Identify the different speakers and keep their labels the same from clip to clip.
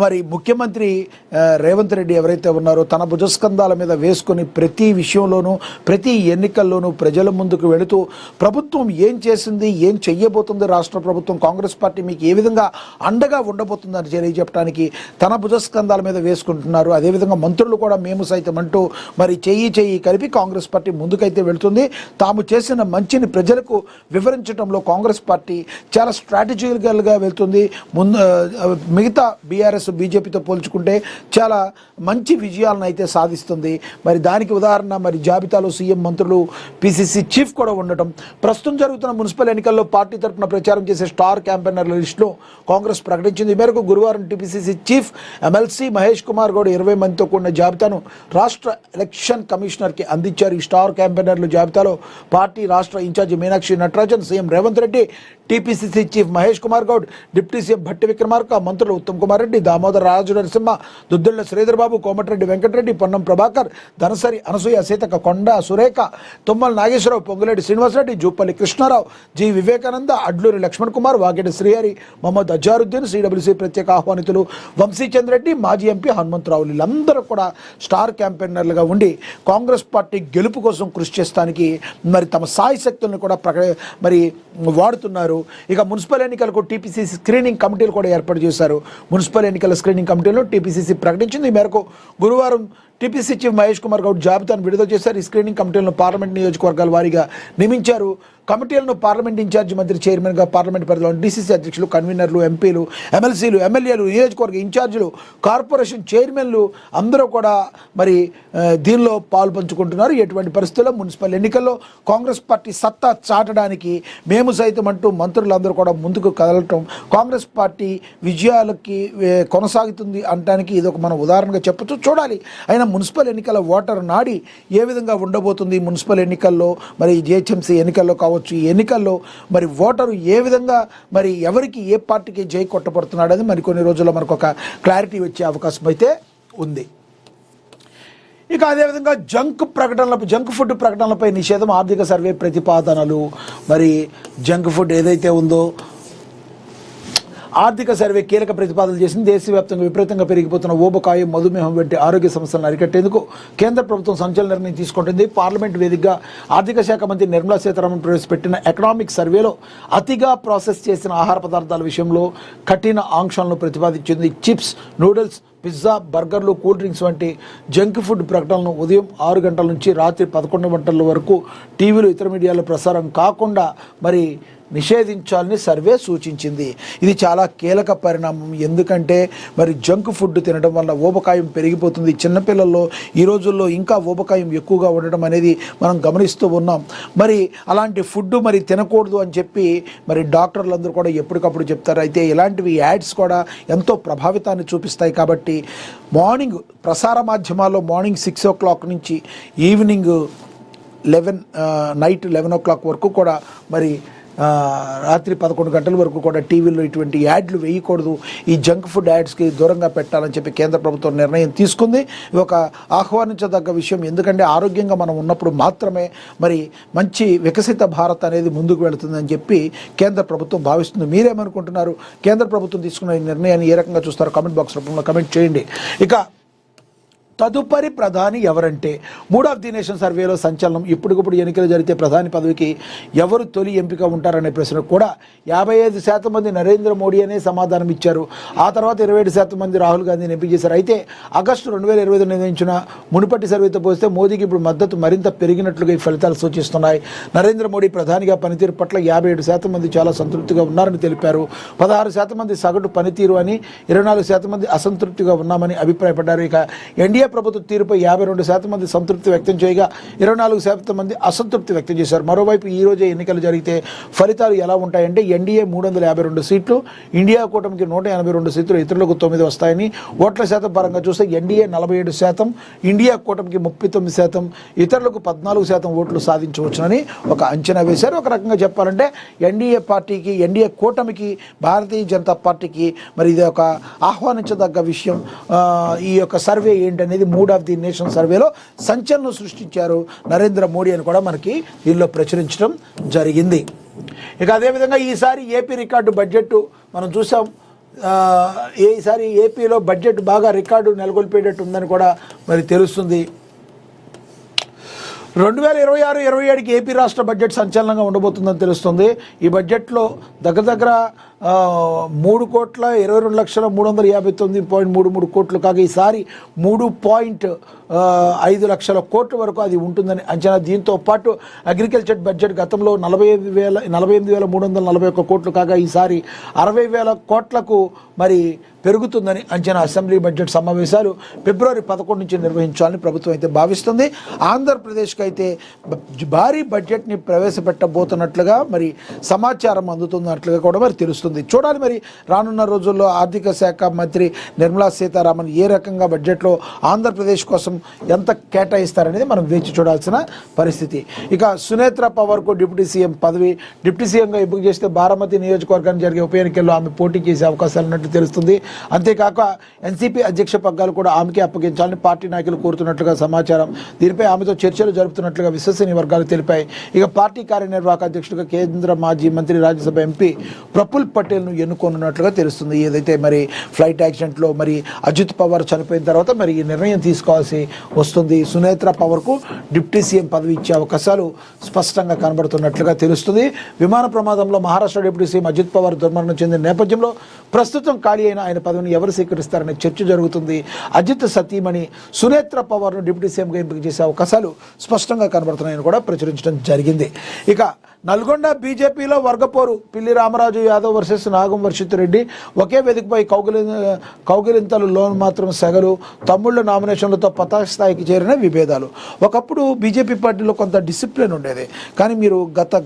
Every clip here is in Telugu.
Speaker 1: మరి ముఖ్యమంత్రి రేవంత్ రెడ్డి ఎవరైతే ఉన్నారో తన భుజస్కంధాల మీద వేసుకొని ప్రతి విషయంలోనూ ప్రతి ఎన్నికల్లోనూ ప్రజల ముందుకు వెళుతూ ప్రభుత్వం ఏం చేసింది, ఏం చెయ్యబోతుంది, రాష్ట్ర ప్రభుత్వం కాంగ్రెస్ పార్టీ మీకు ఏ విధంగా అండగా ఉండబోతుందని తెలియజెప్పడానికి తన భుజస్కంధాల మీద వేసుకుంటున్నారు. అదేవిధంగా మంత్రులు కూడా మేము సైతం అంటూ మరి చెయ్యి కలిపి కాంగ్రెస్ పార్టీ ముందుకైతే వెళుతుంది. తాము చేసిన మంచిని ప్రజలకు వివరించడంలో కాంగ్రెస్ పార్టీ చాలా స్ట్రాటజికల్గా వెళ్తుంది. మిగతా బీఆర్ఎస్ బీజేపీతో పోల్చుకుంటే చాలా మంచి విజయాలను అయితే సాధిస్తుంది. మరి దానికి ఉదాహరణ మరి జాబితాలో సీఎం, మంత్రులు, పీసీసీ చీఫ్ కూడా ఉండటం. ప్రస్తుతం జరుగుతున్న మున్సిపల్ ఎన్నికల్లో పార్టీ తరఫున ప్రచారం చేసే స్టార్ క్యాంపెయినర్ల లిస్టులో కాంగ్రెస్ ప్రకటించింది. ఈ మేరకు గురువారం TPCC chief MLC Mahesh Kumar Goud 20 మందితో కూడిన జాబితాను రాష్ట్ర ఎలక్షన్ కమిషనర్కి అందించారు. ఈ స్టార్ క్యాంపెయినర్ల జాబితాలో పార్టీ రాష్ట్ర incharge Meenakshi Natarajan, CM Revanth Reddy, TPCC chief Mahesh Kumar Goud, deputy CM Bhatti Vikramarka, మంత్రులు ఉత్తమ్ కుమార్ రెడ్డి, దామోదర రాజు నరసింహ, దుద్దిళ్ల శ్రీధర్ బాబు, కోమటిరెడ్డి వెంకటరెడ్డి, పొన్నం ప్రభాకర్, ధనసరి అనసూయ, సీతక్క, కొండ సురేఖ, తుమ్మల నాగేశ్వరరావు, పొంగులేటి శ్రీనివాసరెడ్డి, జూపల్లి కృష్ణారావు, జి వివేకానంద, అడ్లూరి లక్ష్మణ్ కుమార్, వాగేటి శ్రీహరి, మొహమ్మద్ అజారుద్దీన్, సిడబ్ల్యూసీ ప్రత్యేక ఆహ్వానితులు వంశీచంద్ర రెడ్డి, మాజీ ఎంపీ హనుమంతరావు, వీళ్ళందరూ కూడా స్టార్ క్యాంపెయినర్లుగా ఉండి కాంగ్రెస్ పార్టీ గెలుపు కోసం కృషి చేస్తానికి మరి తమ సాయి శక్తులను కూడా మరి వాడుతున్నారు. ఇక మున్సిపల్ ఎన్నికలకు టీపీసీసీ స్క్రీనింగ్ కమిటీలు కూడా ఏర్పాటు చేశారు. మున్సిపల్ ఎన్నికల స్క్రీనింగ్ కమిటీలో టీపీసీసీ ప్రకటించింది. ఈ మేరకు గురువారం టీపీసీ చీఫ్ మహేష్ కుమార్ గౌడ్ జాబితాను విడుదల చేశారు. ఈ స్క్రీనింగ్ కమిటీలను పార్లమెంట్ నియోజకవర్గాల వారీగా నియమించారు. కమిటీలను పార్లమెంట్ ఇన్ఛార్జి మంత్రి చైర్మన్గా, పార్లమెంట్ పరిధిలో డీసీసీ అధ్యక్షులు, కన్వీనర్లు, ఎంపీలు, ఎమ్మెల్సీలు, ఎమ్మెల్యేలు, నియోజకవర్గ ఇన్ఛార్జీలు, కార్పొరేషన్ చైర్మన్లు అందరూ కూడా మరి దీనిలో పాలు పంచుకుంటున్నారు. ఎటువంటి పరిస్థితుల్లో మున్సిపల్ ఎన్నికల్లో కాంగ్రెస్ పార్టీ సత్తా చాటడానికి మేము సైతం అంటూ మంత్రులందరూ కూడా ముందుకు కదలటం కాంగ్రెస్ పార్టీ విజయాలకి కొనసాగుతుంది అనడానికి ఇదొక మనం ఉదాహరణగా చెప్పచ్చు. చూడాలి అయినా మున్సిపల్ ఎన్నికల ఓటర్ నాడి ఏ విధంగా ఉండబోతుంది, మున్సిపల్ ఎన్నికల్లో మరి జిహెచ్ఎంసీ ఎన్నికల్లో కావచ్చు, ఈ ఎన్నికల్లో మరి ఓటరు ఏ విధంగా మరి ఎవరికి ఏ పార్టీకి జై కొట్టబడుతున్నాడు అని మరి కొన్ని రోజుల్లో మనకు ఒక క్లారిటీ వచ్చే అవకాశం అయితే ఉంది. ఇక అదేవిధంగా జంక్ ఫుడ్ ప్రకటనలపై నిషేధం, ఆర్థిక సర్వే ప్రతిపాదనలు. మరి జంక్ ఫుడ్ ఏదైతే ఉందో ఆర్థిక సర్వే కీలక ప్రతిపాదనలు చేసింది. దేశవ్యాప్తంగా విపరీతంగా పెరిగిపోతున్న ఊబకాయం, మధుమేహం వంటి ఆరోగ్య సమస్యలను అరికట్టేందుకు కేంద్ర ప్రభుత్వం సంచలన నిర్ణయం తీసుకుంటుంది. పార్లమెంట్ వేదికగా ఆర్థిక శాఖ మంత్రి నిర్మలా సీతారామన్ ప్రవేశపెట్టిన ఎకనామిక్ సర్వేలో అతిగా ప్రాసెస్ చేసిన ఆహార పదార్థాల విషయంలో కఠిన ఆంక్షలను ప్రతిపాదించింది. చిప్స్, నూడిల్స్, పిజ్జా, బర్గర్లు, కూల్ డ్రింక్స్ వంటి జంక్ ఫుడ్ ప్రకటనలను ఉదయం 6 గంటల నుంచి రాత్రి 11 గంటల వరకు టీవీలు, ఇతర మీడియాలో ప్రసారం కాకుండా మరి నిషేధించాలని సర్వే సూచించింది. ఇది చాలా కీలక పరిణామం. ఎందుకంటే మరి జంక్ ఫుడ్ తినడం వల్ల ఊబకాయం పెరిగిపోతుంది. చిన్నపిల్లల్లో ఈ రోజుల్లో ఇంకా ఊబకాయం ఎక్కువగా ఉండడం అనేది మనం గమనిస్తూ ఉన్నాం. మరి అలాంటి ఫుడ్ మరి తినకూడదు అని చెప్పి మరి డాక్టర్లందరూ కూడా ఎప్పటికప్పుడు చెప్తారు. అయితే ఇలాంటివి యాడ్స్ కూడా ఎంతో ప్రభావితాన్ని చూపిస్తాయి. కాబట్టి మార్నింగ్ ప్రసార మాధ్యమాల్లో మార్నింగ్ 6 o'clock నుంచి ఈవినింగ్ నైట్ 11 o'clock వరకు కూడా మరి రాత్రి 11 గంటల వరకు కూడా టీవీలో ఇటువంటి యాడ్లు వేయకూడదు, ఈ జంక్ ఫుడ్ యాడ్స్కి దూరంగా పెట్టాలని చెప్పి కేంద్ర ప్రభుత్వం నిర్ణయం తీసుకుంది. ఇది ఒక ఆహ్వానించదగ్గ విషయం. ఎందుకంటే ఆరోగ్యంగా మనం ఉన్నప్పుడు మాత్రమే మరి మంచి వికసిత భారత్ అనేది ముందుకు వెళుతుందని చెప్పి కేంద్ర ప్రభుత్వం భావిస్తుంది. మీరేమనుకుంటున్నారు? కేంద్ర ప్రభుత్వం తీసుకున్న ఈ నిర్ణయాన్ని ఏ రకంగా చూస్తారో కామెంట్ బాక్స్ రూపంలో కమెంట్ చేయండి. ఇక తదుపరి ప్రధాని ఎవరంటే మూడ్ ఆఫ్ ది నేషన్ సర్వేలో సంచలనం. ఇప్పటికప్పుడు ఎన్నికలు జరిగితే ప్రధాని పదవికి ఎవరు తొలి ఎంపిక ఉంటారనే ప్రశ్నకు కూడా 55% మంది నరేంద్ర మోడీ అనే సమాధానం ఇచ్చారు. ఆ తర్వాత 27% మంది రాహుల్ గాంధీని ఎంపిక చేశారు. అయితే ఆగస్టు 2020 నిర్వహించిన మునుపటి సర్వేతో పోస్తే మోదీకి ఇప్పుడు మద్దతు మరింత పెరిగినట్లుగా ఈ ఫలితాలు సూచిస్తున్నాయి. నరేంద్ర మోడీ ప్రధానిగా పనితీరు పట్ల 57% మంది చాలా సంతృప్తిగా ఉన్నారని తెలిపారు. 16% మంది సగటు పనితీరు అని, 24% మంది అసంతృప్తిగా ఉన్నామని అభిప్రాయపడ్డారు. ఇక ఎన్డీఏ ప్రభుత్వ తీరుపై 52% మంది సంతృప్తి వ్యక్తం చేయగా 24% మంది అసంతృప్తి వ్యక్తం చేశారు. మరోవైపు ఈ రోజే ఎన్నికలు జరిగితే ఫలితాలు ఎలా ఉంటాయంటే ఎన్డీఏ 352 సీట్లు, ఇండియా కూటమికి 182 సీట్లు, ఇతరులకు 9 వస్తాయని, ఓట్ల శాతం పరంగా చూస్తే ఎన్డీఏ 47%, ఇండియా కూటమికి 39%, ఇతరులకు 14% ఓట్లు సాధించవచ్చునని ఒక అంచనా వేశారు. ఒక రకంగా చెప్పాలంటే ఎన్డీఏ పార్టీకి, ఎన్డీఏ కూటమికి, భారతీయ జనతా పార్టీకి మరి ఇది ఒక ఆహ్వానించదగ్గ విషయం. ఈ యొక్క సర్వే ఏంటనేది మూడ్ ఆఫ్ ది నేషన్ సర్వేలో సంచలనం సృష్టించారు నరేంద్ర మోడీ అని కూడా మనకి దీనిలో ప్రచురించడం జరిగింది. ఇక అదేవిధంగా ఈసారి ఏపీ రికార్డు బడ్జెట్ మనం చూసాం. ఈసారి ఏపీలో బడ్జెట్ బాగా రికార్డు నెలకొల్పేటట్టు ఉందని కూడా మరి తెలుస్తుంది. 2026-27కి ఏపీ రాష్ట్ర బడ్జెట్ సంచలనంగా ఉండబోతుందని తెలుస్తుంది. ఈ బడ్జెట్లో దగ్గర 3,22,359.33 కోట్లు కాగా ఈసారి 3.5 లక్షల కోట్ల వరకు అది ఉంటుందని అంచనా. దీంతో పాటు అగ్రికల్చర్ బడ్జెట్ గతంలో 48,341 కోట్లు కాగా ఈసారి 60,000 కోట్లకు మరి పెరుగుతుందని అంచనా. అసెంబ్లీ బడ్జెట్ సమావేశాలు ఫిబ్రవరి 11 నుంచి నిర్వహించాలని ప్రభుత్వం అయితే భావిస్తుంది. ఆంధ్రప్రదేశ్కి అయితే భారీ బడ్జెట్ని ప్రవేశపెట్టబోతున్నట్లుగా మరి సమాచారం అందుతున్నట్లుగా కూడా మరి తెలుస్తుంది. చూడాలి మరి రానున్న రోజుల్లో ఆర్థిక శాఖ మంత్రి నిర్మలా సీతారామన్ ఏ రకంగా బడ్జెట్లో ఆంధ్రప్రదేశ్ కోసం ఎంత కేటాయిస్తారనేది మనం వేచి చూడాల్సిన పరిస్థితి. ఇక సునేత్ర పవర్కు డిప్యూటీ సీఎం పదవి, డిప్యూటీ సీఎంగా ఎంపిక చేస్తే బారామతి నియోజకవర్గానికి జరిగే ఉప ఎన్నికల్లో ఆమె పోటీ చేసే అవకాశాలు ఉన్నట్టు తెలుస్తుంది. అంతేకాక ఎన్సీపీ అధ్యక్ష పగ్గాలు కూడా ఆమెకే అప్పగించాలని పార్టీ నాయకులు కోరుతున్నట్లుగా సమాచారం. దీనిపై ఆమెతో చర్చలు జరుపుతున్నట్లుగా విశ్వసనీయ వర్గాలు తెలిపాయి. ఇక పార్టీ కార్యనిర్వాహక అధ్యక్షుడిగా కేంద్ర మాజీ మంత్రి రాజ్యసభ ఎంపీ ప్రఫుల్ పటేల్ను ఎన్నుకోనున్నట్లుగా తెలుస్తుంది. ఏదైతే మరి ఫ్లైట్ యాక్సిడెంట్లో మరి అజిత్ పవార్ చనిపోయిన తర్వాత మరి ఈ నిర్ణయం తీసుకోవాల్సి వస్తుంది. సునేత్ర పవర్కు డిప్యూటీ సీఎం పదవి ఇచ్చే అవకాశాలు స్పష్టంగా కనబడుతున్నట్లుగా తెలుస్తుంది. విమాన ప్రమాదంలో మహారాష్ట్ర డిప్యూటీ సీఎం అజిత్ పవార్ దుర్మరణం చెందిన నేపథ్యంలో ప్రస్తుతం ఖాళీ అయిన ఆయన పదవిని ఎవరు స్వీకరిస్తారనే చర్చ జరుగుతుంది. అజిత్ సతీమణి సునేత్ర పవార్ను డిప్యూటీ సీఎంగా ఎంపిక చేసే అవకాశాలు స్పష్టంగా కనబడుతున్నాయని కూడా ప్రచురించడం జరిగింది. ఇక నల్గొండ బీజేపీలో వర్గపోరు, పిల్లి రామరాజు యాదవ్ వర్సెస్ నాగం వర్షిత్ రెడ్డి. ఒకే వేదికపై కౌగిలింతలు లోన్ మాత్రం సెగలు, తమ్ముళ్ళ నామినేషన్లతో పతాకస్థాయికి చేరిన విభేదాలు. ఒకప్పుడు బీజేపీ పార్టీలో కొంత డిసిప్లిన్ ఉండేది, కానీ మీరు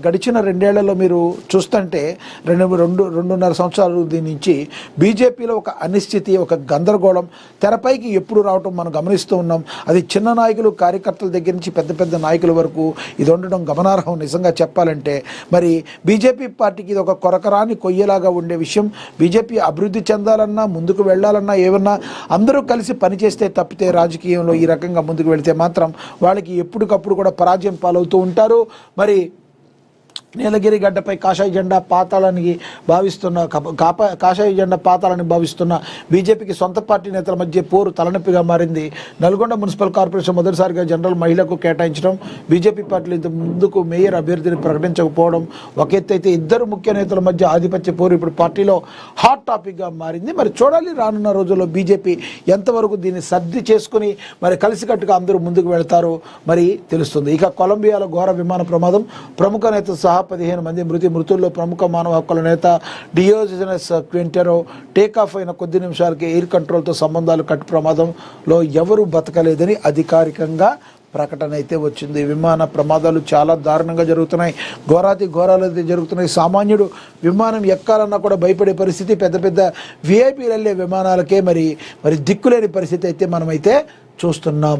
Speaker 1: గడిచిన 2 ఏళ్లలో మీరు చూస్తుంటే 2.5 సంవత్సరాలు దీని నుంచి బీజేపీలో ఒక అనిశ్చితి, ఒక గందరగోళం తెరపైకి ఎప్పుడు రావటం మనం గమనిస్తూ ఉన్నాం. అది చిన్న నాయకులు కార్యకర్తల దగ్గర నుంచి పెద్ద నాయకుల వరకు ఇది ఉండడం గమనార్హం. నిజంగా చెప్పాలంటే మరి బీజేపీ పార్టీకి ఇది ఒక కొరకరాని కొయ్యేలాగా ఉండే విషయం. బీజేపీ అభివృద్ధి చెందాలన్నా, ముందుకు వెళ్ళాలన్నా, ఏమన్నా అందరూ కలిసి పనిచేస్తే తప్పితే రాజకీయంలో ఈ రకంగా ముందుకు వెళితే మాత్రం వాళ్ళకి ఎప్పటికప్పుడు కూడా పరాజయం పాలవుతూ ఉంటారు. మరి నీలగిరి గడ్డపై కాషాయ జెండా పాతాలని భావిస్తున్న బీజేపీకి సొంత పార్టీ నేతల మధ్య పోరు తలనొప్పిగా మారింది. నల్గొండ మున్సిపల్ కార్పొరేషన్ మొదటిసారిగా జనరల్ మహిళకు కేటాయించడం, బీజేపీ పార్టీలు ఇంత ముందుకు మేయర్ అభ్యర్థిని ప్రకటించకపోవడం ఒక ఎత్తు అయితే, ఇద్దరు ముఖ్య నేతల మధ్య ఆధిపత్య పోరు ఇప్పుడు పార్టీలో హాట్ టాపిక్గా మారింది. మరి చూడాలి రానున్న రోజుల్లో బీజేపీ ఎంతవరకు దీన్ని సర్ది చేసుకుని మరి కలిసికట్టుగా అందరూ ముందుకు వెళ్తారో మరి తెలుస్తుంది. ఇక కొలంబియాలో ఘోర విమాన ప్రమాదం, ప్రముఖ నేత సహా 15 మంది మృతుల్లో ప్రముఖ మానవ హక్కుల నేత డియోజెనస్ క్వింటెరో. టేకాఫ్ అయిన కొద్ది నిమిషాలకి ఎయిర్ కంట్రోల్తో సంబంధాలు కట్టు ప్రమాదంలో ఎవరూ బతకలేదని అధికారికంగా ప్రకటన అయితే వచ్చింది. విమాన ప్రమాదాలు చాలా దారుణంగా జరుగుతున్నాయి, ఘోరాలు అయితే జరుగుతున్నాయి. సామాన్యుడు విమానం ఎక్కాలన్నా కూడా భయపడే పరిస్థితి, పెద్ద విఐపీలు వెళ్ళే విమానాలకే మరి దిక్కులేని పరిస్థితి అయితే మనమైతే చూస్తున్నాం.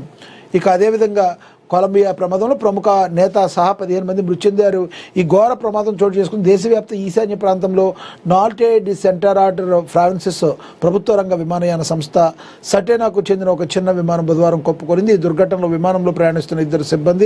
Speaker 1: ఇక అదేవిధంగా కొలంబియా ప్రమాదంలో ప్రముఖ నేత సహా 15 మంది మృతి చెందారు. ఈ ఘోర ప్రమాదం చోటు చేసుకుని దేశవ్యాప్త ఈశాన్య ప్రాంతంలో నార్టే డి సెంటరాడ్ ఫ్రాన్సిస్ ప్రభుత్వ రంగ విమానయాన సంస్థ సటేనాకు చెందిన ఒక చిన్న విమానం బుధవారం కొప్పుకొరింది. ఈ దుర్ఘటనలో విమానంలో ప్రయాణిస్తున్న 2 సిబ్బంది